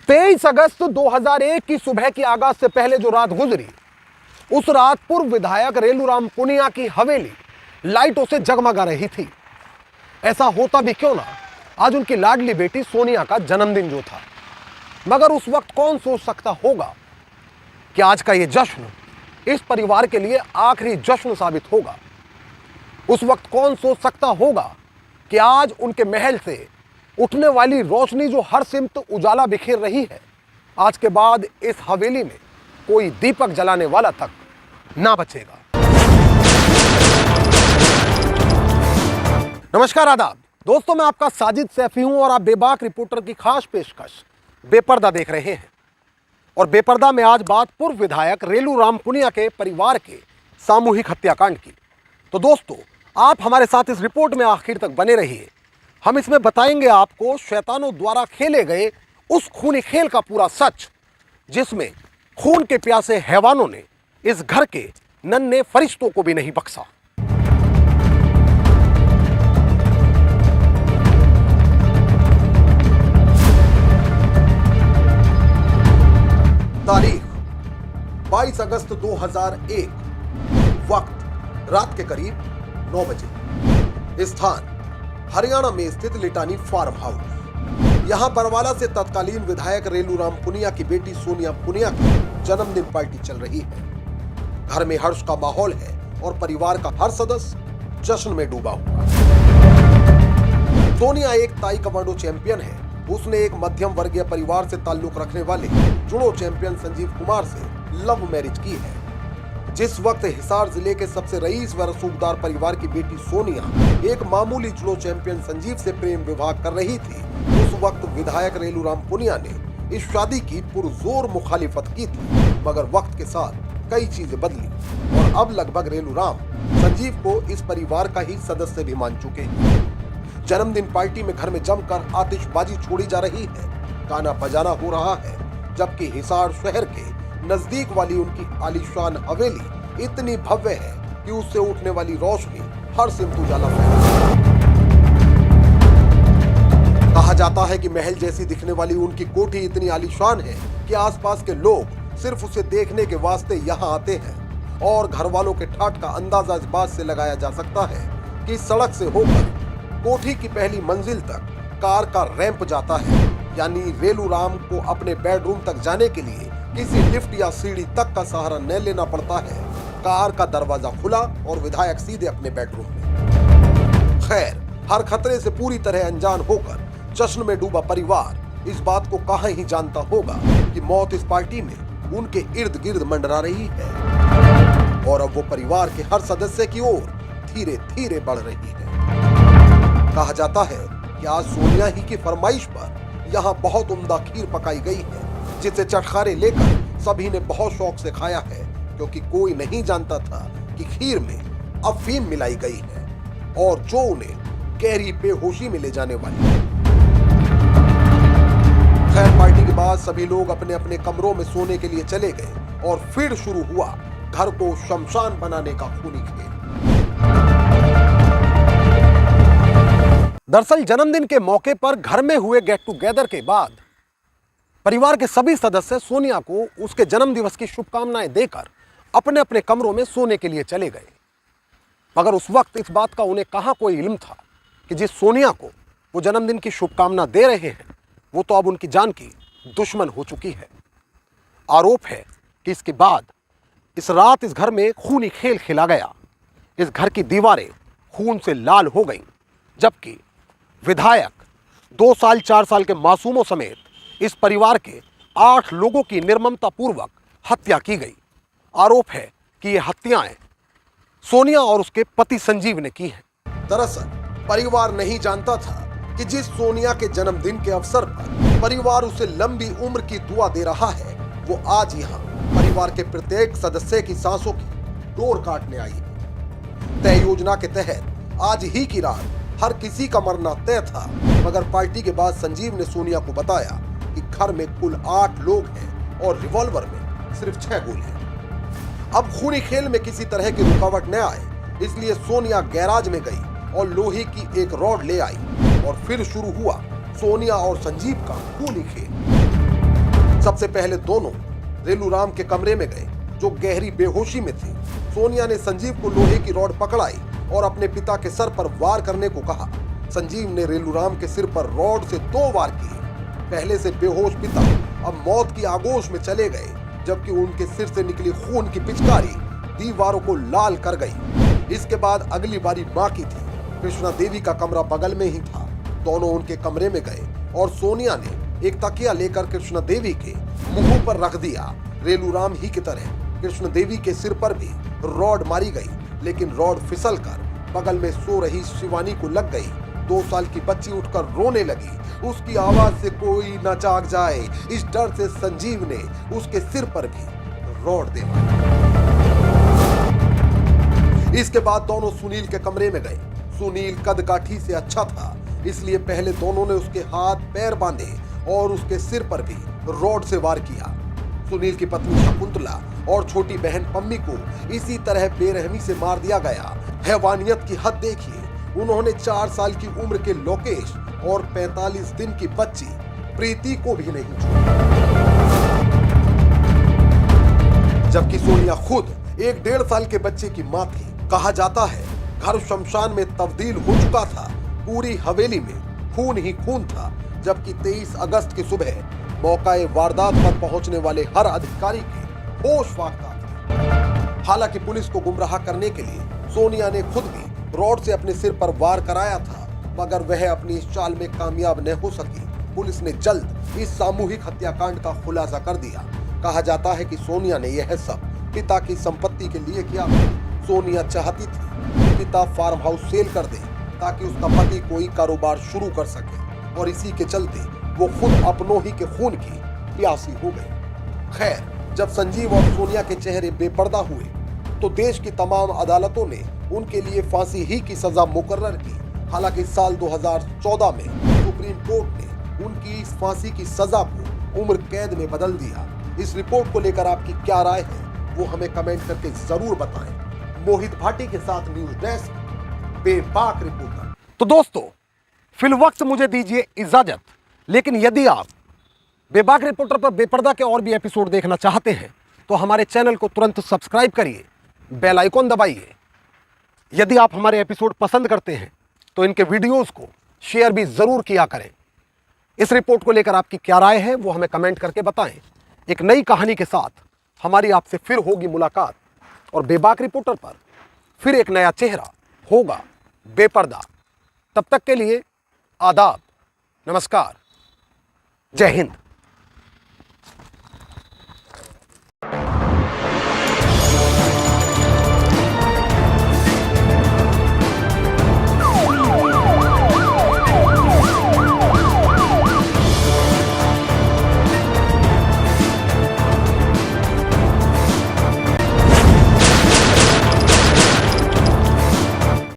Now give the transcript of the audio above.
23 अगस्त 2001 की सुबह की आगाज से पहले जो रात गुजरी, उस रात पूर्व विधायक रेलूराम पुनिया की हवेली लाइटों से जगमगा रही थी। ऐसा होता भी क्यों ना, आज उनकी लाडली बेटी सोनिया का जन्मदिन जो था। मगर उस वक्त कौन सोच सकता होगा कि आज का यह जश्न इस परिवार के लिए आखिरी जश्न साबित होगा। उस वक्त कौन सोच सकता होगा कि आज उनके महल से उठने वाली रोशनी जो हर सिमत उजाला बिखेर रही है, आज के बाद इस हवेली में कोई दीपक जलाने वाला तक ना बचेगा। नमस्कार, आदाब दोस्तों, मैं आपका साजिद सैफी हूं और आप बेबाक रिपोर्टर की खास पेशकश बेपर्दा देख रहे हैं। और बेपर्दा में आज बात पूर्व विधायक रेलूराम पुनिया के परिवार के सामूहिक हत्याकांड की। तो दोस्तों, आप हमारे साथ इस रिपोर्ट में आखिर तक बने रहिए। हम इसमें बताएंगे आपको शैतानों द्वारा खेले गए उस खूनी खेल का पूरा सच, जिसमें खून के प्यासे हैवानों ने इस घर के नन्हे फरिश्तों को भी नहीं बख्शा। तारीख 22 अगस्त 2001, वक्त रात के करीब 9 बजे। स्थान हरियाणा में स्थित लिटानी फार्म हाउस। यहां बरवाला से तत्कालीन विधायक रेलूराम पुनिया की बेटी सोनिया पुनिया की जन्मदिन पार्टी चल रही है। घर में हर्ष का माहौल है और परिवार का हर सदस्य जश्न में डूबा हुआ। सोनिया एक ताई कमांडो चैंपियन है। उसने एक मध्यम वर्गीय परिवार से ताल्लुक रखने वाले जुड़ो चैंपियन संजीव कुमार से लव मैरिज की है। जिस वक्त हिसार जिले के सबसे रईस व रसूखदार परिवार की बेटी सोनिया एक मामूली जुड़ो चैंपियन संजीव से प्रेम विवाह कर रही थी, उस वक्त विधायक रेलूराम पुनिया ने इस शादी की पुरजोर मुखालिफत की थी। मगर वक्त के साथ कई चीजें बदली और अब लगभग रेलूराम संजीव को इस परिवार का ही सदस्य भी मान चुके हैं। जन्मदिन पार्टी में घर में जमकर आतिशबाजी छोड़ी जा रही है, गाना बजाना हो रहा है, जबकि हिसार शहर के नजदीक वाली उनकी आलीशान हवेली इतनी भव्य है कि उससे उठने वाली रोशनी हर सिमत उजाला फैला। कहा जाता है कि महल जैसी दिखने वाली उनकी कोठी इतनी आलीशान है कि आसपास के लोग सिर्फ उसे देखने के वास्ते यहाँ आते हैं। और घर वालों के ठाठ का अंदाजा इस बात से लगाया जा सकता है कि सड़क से होकर कोठी की पहली मंजिल तक कार का रैंप जाता है, यानी रेलूराम को अपने बेडरूम तक जाने के लिए किसी लिफ्ट या सीढ़ी तक का सहारा न लेना पड़ता है। कार का दरवाजा खुला और विधायक सीधे अपने बेडरूम में। खैर, हर खतरे से पूरी तरह अनजान होकर जश्न में डूबा परिवार इस बात को कहाँ ही जानता होगा कि मौत इस पार्टी में उनके इर्द गिर्द मंडरा रही है और अब वो परिवार के हर सदस्य की ओर धीरे धीरे बढ़ रही है। कहा जाता है कि आज सोनिया ही की फरमाइश पर यहाँ बहुत उम्दा खीर पकाई गई है, जिसे चटखारे लेकर सभी ने बहुत शौक से खाया है, क्योंकि कोई नहीं जानता था कि खीर में अफीम मिलाई गई है और जो उन्हें गहरी बेहोशी में ले जाने वाली है। खैर, पार्टी के बाद सभी लोग अपने अपने कमरों में सोने के लिए चले गए और फिर शुरू हुआ घर को शमशान बनाने का खूनी खेल। दरअसल जन्मदिन के मौके पर घर में हुए गेट टुगेदर के बाद परिवार के सभी सदस्य सोनिया को उसके जन्म दिवस की शुभकामनाएं देकर अपने अपने कमरों में सोने के लिए चले गए। मगर उस वक्त इस बात का उन्हें कहां कोई इल्म था कि जिस सोनिया को वो जन्मदिन की शुभकामना दे रहे हैं, वो तो अब उनकी जान की दुश्मन हो चुकी है। आरोप है कि इसके बाद इस रात इस घर में खूनी खेल खेला गया। इस घर की दीवारें खून से लाल हो गईं, जबकि विधायक 2 साल 4 साल के मासूमों समेत इस परिवार के 8 लोगों की निर्ममता पूर्वक हत्या की गई। आरोप है कि ये हत्याएं सोनिया और उसके पति संजीव ने की हैं। दरअसल परिवार नहीं जानता था कि जिस सोनिया के जन्मदिन के अवसर पर परिवार उसे लंबी उम्र की दुआ दे रहा है, वो आज यहाँ परिवार के प्रत्येक सदस्य की सांसों की डोर काटने आई है। तय योजना के तहत आज ही की रात हर किसी का मरना तय था, मगर पार्टी के बाद संजीव ने सोनिया को बताया कि घर में कुल 8 लोग हैं और रिवॉल्वर में सिर्फ 6 गोली हैं। अब खूनी खेल में किसी तरह की रुकावट न आए, इसलिए सोनिया गैराज में गई और लोहे की एक रॉड ले आई और फिर शुरू हुआ सोनिया और संजीव का खूनी खेल। सबसे पहले दोनों रेलूराम के कमरे में गए, जो गहरी बेहोशी में थे। सोनिया ने संजीव को लोहे की रॉड पकड़ाई और अपने पिता के सर पर वार करने को कहा। संजीव ने रेलूराम के सिर पर रॉड से 2 वार किए। पहले से बेहोश पिता अब मौत की आगोश में चले गए, जबकि उनके सिर से निकली खून की पिचकारी दीवारों को लाल कर गई। इसके बाद अगली बारी मां की थी। कृष्णा देवी का कमरा बगल में ही था। दोनों उनके कमरे में गए और सोनिया ने एक तकिया लेकर कृष्णा देवी के मुंह पर रख दिया। रेलूराम ही की तरह कृष्ण देवी के सिर पर भी रॉड मारी गई, लेकिन रॉड फिसलकर बगल में सो रही शिवानी को लग गई। 2 साल की बच्ची उठकर रोने लगी। उसकी आवाज से कोई न जाग जाए, इस डर से संजीव ने उसके सिर पर भी रॉड दे मारी। इसके बाद दोनों सुनील के कमरे में गए। सुनील कदकाठी से अच्छा था, इसलिए पहले दोनों ने उसके हाथ पैर बांधे और उसके सिर पर भी रॉड से वार किया। सुनील की पत्नी शकुंतला और छोटी बहन पम्मी को इसी तरह बेरहमी से मार दिया गया। हैवानियत की हद देखिए, उन्होंने 4 साल की उम्र के लोकेश और 45 दिन की बच्ची प्रीति को भी नहीं छोड़ा। जबकि सोनिया खुद एक 1.5 साल के बच्चे की मां थी। कहा जाता है घर शमशान में तब्दील हो चुका था। पूरी हवेली में खून ही खून था। जबकि 23 अगस्त की सुबह मौकाए वारदात पर पहुंचने वाले हर अधिकारी के होश फाख्ता थे। हालांकि पुलिस को गुमराह करने के लिए सोनिया ने खुद भी रॉड से अपने सिर पर वार कराया था, मगर वह अपनी इस चाल में कामयाब न हो सकी। पुलिस ने जल्द इस सामूहिक हत्याकांड का खुलासा कर दिया। कहा जाता है कि सोनिया ने यह सब पिता की संपत्ति के लिए किया। सोनिया चाहती थी कि पिता फार्म हाउस सेल कर दे ताकि उसका पति कोई कारोबार शुरू कर सके, और इसी के चलते वो खुद अपनों ही के खून की प्यासी हो गई। खैर, जब संजीव और सोनिया के चेहरे बेपर्दा हुए तो देश की तमाम अदालतों ने उनके लिए फांसी ही की सजा मुकर्रर की। हालांकि साल 2014 में सुप्रीम कोर्ट ने उनकी इस फांसी की सजा को उम्र कैद में बदल दिया। इस रिपोर्ट को लेकर आपकी क्या राय है, वो हमें कमेंट करके जरूर बताएं। मोहित भाटी के साथ न्यूज डेस्क, बेबाक रिपोर्टर। तो दोस्तों, फिल वक्त मुझे दीजिए इजाजत, लेकिन यदि आप बेबाक रिपोर्टर पर बेपर्दा के और भी एपिसोड देखना चाहते हैं तो हमारे चैनल को तुरंत सब्सक्राइब करिए, बेल आइकॉन दबाइए। यदि आप हमारे एपिसोड पसंद करते हैं तो इनके वीडियोस को शेयर भी जरूर किया करें। इस रिपोर्ट को लेकर आपकी क्या राय है वो हमें कमेंट करके बताएं। एक नई कहानी के साथ हमारी आपसे फिर होगी मुलाकात, और बेबाक रिपोर्टर पर फिर एक नया चेहरा होगा बेपर्दा। तब तक के लिए आदाब, नमस्कार, जय हिंद।